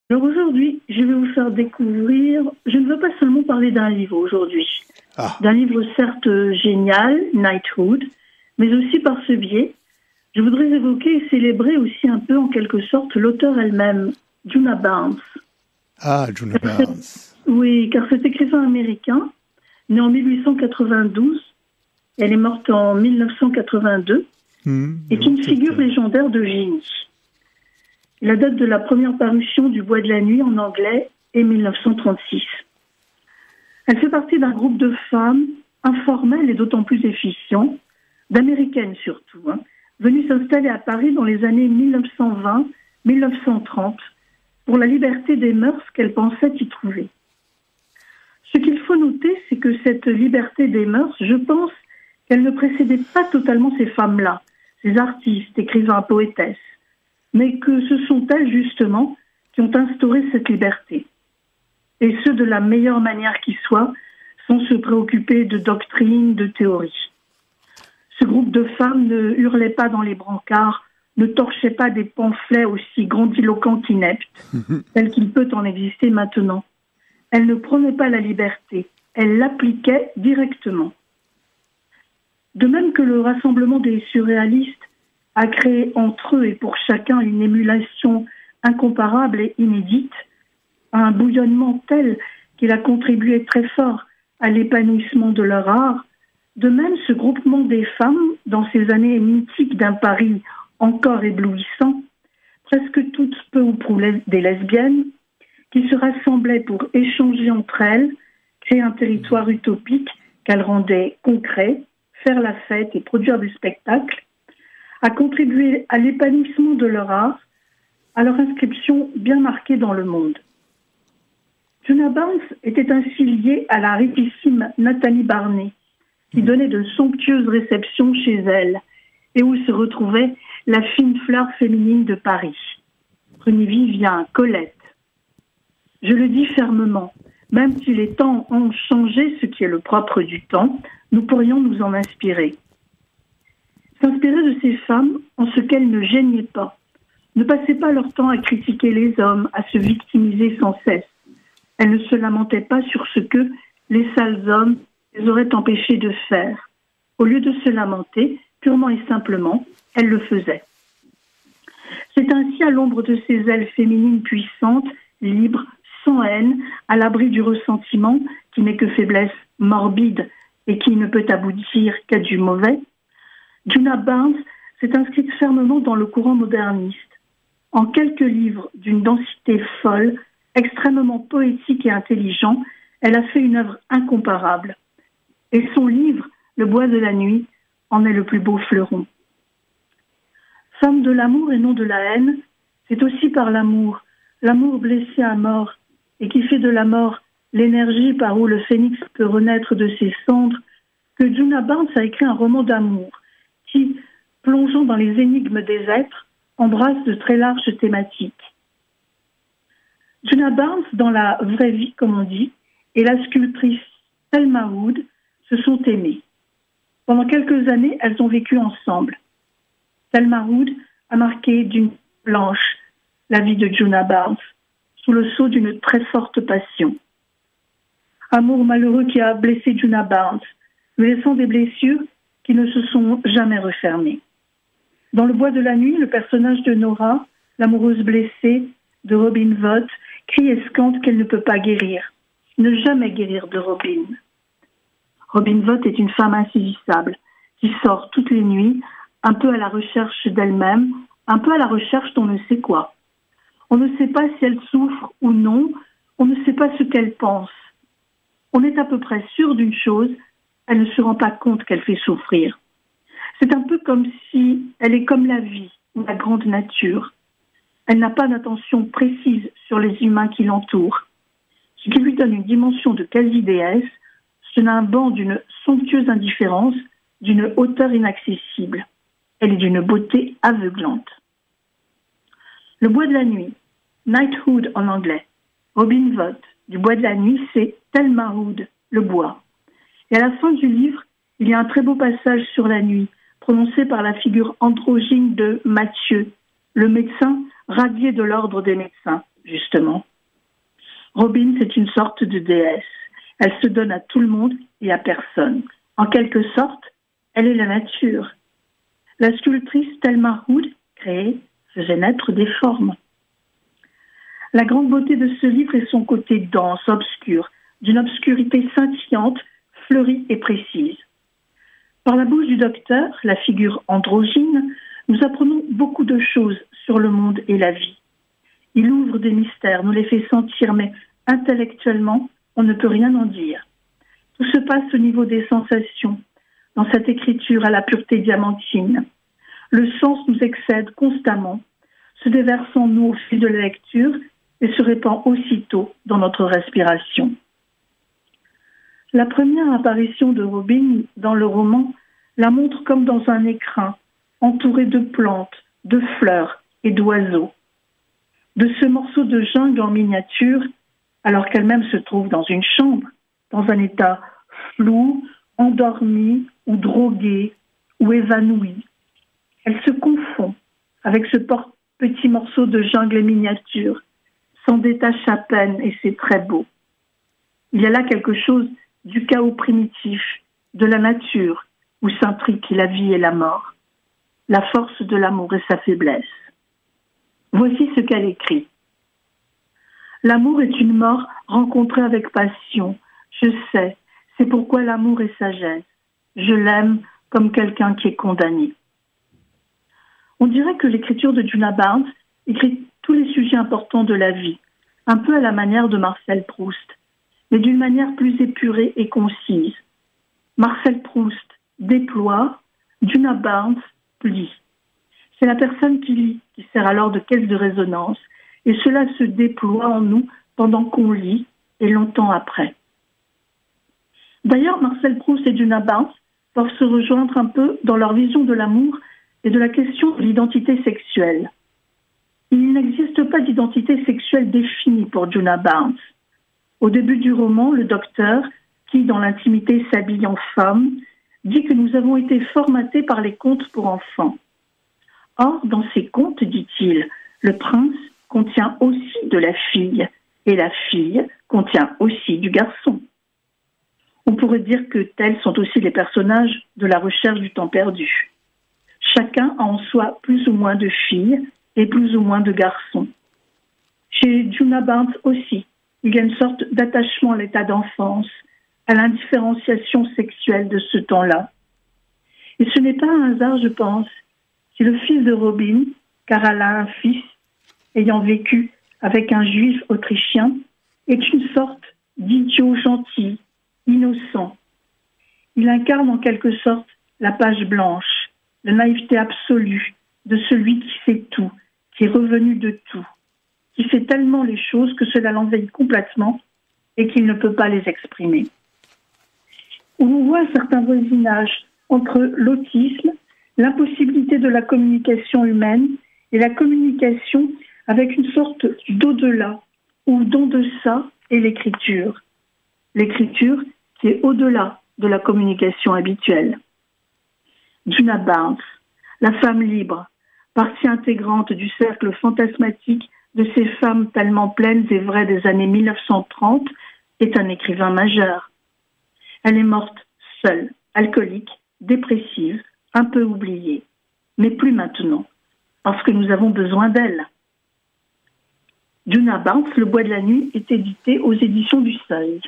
Alors aujourd'hui, je vais vous faire découvrir, je ne veux pas seulement parler d'un livre aujourd'hui, Ah, d'un livre certes génial, Knighthood, mais aussi par ce biais, je voudrais évoquer et célébrer aussi un peu en quelque sorte l'auteure elle-même, Juna Barnes. Juna Car c'est- Barnes. Oui, car cet écrivain américain, né en 1892, elle est morte en 1982, est une figure légendaire de génie. La date de la première parution du Bois de la Nuit en anglais est 1936. Elle fait partie d'un groupe de femmes informelles et d'autant plus efficients, d'américaines surtout, venues s'installer à Paris dans les années 1920-1930 pour la liberté des mœurs qu'elles pensaient y trouver. Ce qu'il faut noter, c'est que cette liberté des mœurs, je pense qu'elle ne précédait pas totalement ces femmes-là, ces artistes, écrivains, poétesses, mais que ce sont elles justement qui ont instauré cette liberté. Et ce, de la meilleure manière qui soit, sans se préoccuper de doctrine, de théorie. Ce groupe de femmes ne hurlait pas dans les brancards, ne torchait pas des pamphlets aussi grandiloquents qu'ineptes, tels qu'il peut en exister maintenant. Elles ne prenaient pas la liberté, elles l'appliquaient directement. De même que le rassemblement des surréalistes a créé entre eux et pour chacun une émulation incomparable et inédite, un bouillonnement tel qu'il a contribué très fort à l'épanouissement de leur art, de même ce groupement des femmes, dans ces années mythiques d'un Paris encore éblouissant, presque toutes peu ou prou des lesbiennes, qui se rassemblaient pour échanger entre elles, créer un territoire utopique qu'elles rendaient concret, faire la fête et produire des spectacles, a contribué à l'épanouissement de leur art, à leur inscription bien marquée dans le monde. Juna Barnes était ainsi liée à la richissime Nathalie Barney, qui donnait de somptueuses réceptions chez elle, et où se retrouvait la fine fleur féminine de Paris. Prenez Vivien, Colette. Je le dis fermement, même si les temps ont changé, ce qui est le propre du temps, nous pourrions nous en inspirer. S'inspirer de ces femmes en ce qu'elles ne gênaient pas, ne passaient pas leur temps à critiquer les hommes, à se victimiser sans cesse. Elles ne se lamentaient pas sur ce que les sales hommes les auraient empêchés de faire. Au lieu de se lamenter, purement et simplement, elles le faisaient. C'est ainsi à l'ombre de ces ailes féminines puissantes, libres, sans haine, à l'abri du ressentiment, qui n'est que faiblesse morbide et qui ne peut aboutir qu'à du mauvais, Juna Barnes s'est inscrite fermement dans le courant moderniste. En quelques livres d'une densité folle, extrêmement poétique et intelligent, elle a fait une œuvre incomparable. Et son livre, Le Bois de la Nuit, en est le plus beau fleuron. Femme de l'amour et non de la haine, c'est aussi par l'amour, l'amour blessé à mort, et qui fait de la mort l'énergie par où le phénix peut renaître de ses cendres, que Juna Barnes a écrit un roman d'amour qui, plongeant dans les énigmes des êtres, embrasse de très larges thématiques. Juna Barnes, dans la vraie vie, comme on dit, et la sculptrice Thelma Hood se sont aimées. Pendant quelques années, elles ont vécu ensemble. Thelma Hood a marqué d'une blanche la vie de Juna Barnes, sous le sceau d'une très forte passion. Amour malheureux qui a blessé Juna Barnes, lui laissant des blessures qui ne se sont jamais refermées. Dans Le Bois de la Nuit, le personnage de Nora, l'amoureuse blessée de Robin Vogt, crie et scande qu'elle ne peut pas guérir. Ne jamais guérir de Robin. Robin Vogt est une femme insaisissable, qui sort toutes les nuits, un peu à la recherche d'elle-même, un peu à la recherche d'on ne sait quoi. On ne sait pas si elle souffre ou non, on ne sait pas ce qu'elle pense. On est à peu près sûr d'une chose, elle ne se rend pas compte qu'elle fait souffrir. C'est un peu comme si elle est comme la vie, ou la grande nature. Elle n'a pas d'attention précise sur les humains qui l'entourent, ce qui lui donne une dimension de quasi-déesse, se nimbant d'une somptueuse indifférence, d'une hauteur inaccessible. Elle est d'une beauté aveuglante. Le Bois de la Nuit, Knighthood en anglais, Robin Vogt, du Bois de la Nuit, c'est Thelma Hood, le bois. Et à la fin du livre, il y a un très beau passage sur la nuit, prononcé par la figure androgyne de Mathieu, le médecin radié de l'ordre des médecins, justement. Robin, c'est une sorte de déesse. Elle se donne à tout le monde et à personne. En quelque sorte, elle est la nature. La sculptrice Thelma Hood, créée, faisait naître des formes. La grande beauté de ce livre est son côté dense, obscur, d'une obscurité scintillante, fleurie et précise. Par la bouche du docteur, la figure androgyne, nous apprenons beaucoup de choses sur le monde et la vie. Il ouvre des mystères, nous les fait sentir, mais intellectuellement, on ne peut rien en dire. Tout se passe au niveau des sensations, dans cette écriture à la pureté diamantine. Le sens nous excède constamment, se déverse en nous au fil de la lecture et se répand aussitôt dans notre respiration. La première apparition de Robin dans le roman la montre comme dans un écrin, entouré de plantes, de fleurs et d'oiseaux. De ce morceau de jungle en miniature, alors qu'elle-même se trouve dans une chambre, dans un état flou, endormi ou drogué ou évanoui, elle se confond avec ce petit morceau de jungle miniature, s'en détache à peine et c'est très beau. Il y a là quelque chose du chaos primitif, de la nature, où s'intriquent la vie et la mort, la force de l'amour et sa faiblesse. Voici ce qu'elle écrit. L'amour est une mort rencontrée avec passion. Je sais, c'est pourquoi l'amour est sagesse. Je l'aime comme quelqu'un qui est condamné. On dirait que l'écriture de Djuna Barnes écrit tous les sujets importants de la vie, un peu à la manière de Marcel Proust, mais d'une manière plus épurée et concise. Marcel Proust déploie, Djuna Barnes lit. C'est la personne qui lit qui sert alors de caisse de résonance et cela se déploie en nous pendant qu'on lit et longtemps après. D'ailleurs, Marcel Proust et Djuna Barnes peuvent se rejoindre un peu dans leur vision de l'amour et de la question de l'identité sexuelle. Il n'existe pas d'identité sexuelle définie pour Djuna Barnes. Au début du roman, le docteur, qui dans l'intimité s'habille en femme, dit que nous avons été formatés par les contes pour enfants. Or, dans ces contes, dit-il, le prince contient aussi de la fille, et la fille contient aussi du garçon. On pourrait dire que tels sont aussi les personnages de la recherche du temps perdu. Chacun a en soi plus ou moins de filles et plus ou moins de garçons. Chez Djuna Barnes aussi, il y a une sorte d'attachement à l'état d'enfance, à l'indifférenciation sexuelle de ce temps-là. Et ce n'est pas un hasard, je pense, si le fils de Robin, car elle a un fils ayant vécu avec un juif autrichien, est une sorte d'idiot gentil, innocent. Il incarne en quelque sorte la page blanche, la naïveté absolue de celui qui sait tout, qui est revenu de tout, qui fait tellement les choses que cela l'envahit complètement et qu'il ne peut pas les exprimer. On voit un certain voisinage entre l'autisme, l'impossibilité de la communication humaine et la communication avec une sorte d'au-delà ou d'en-deçà est l'écriture. L'écriture qui est au-delà de la communication habituelle. Djuna Barnes, la femme libre, partie intégrante du cercle fantasmatique de ces femmes tellement pleines et vraies des années 1930, est un écrivain majeur. Elle est morte seule, alcoolique, dépressive, un peu oubliée, mais plus maintenant, parce que nous avons besoin d'elle. Djuna Barnes, Le Bois de la Nuit, est édité aux éditions du Seuil.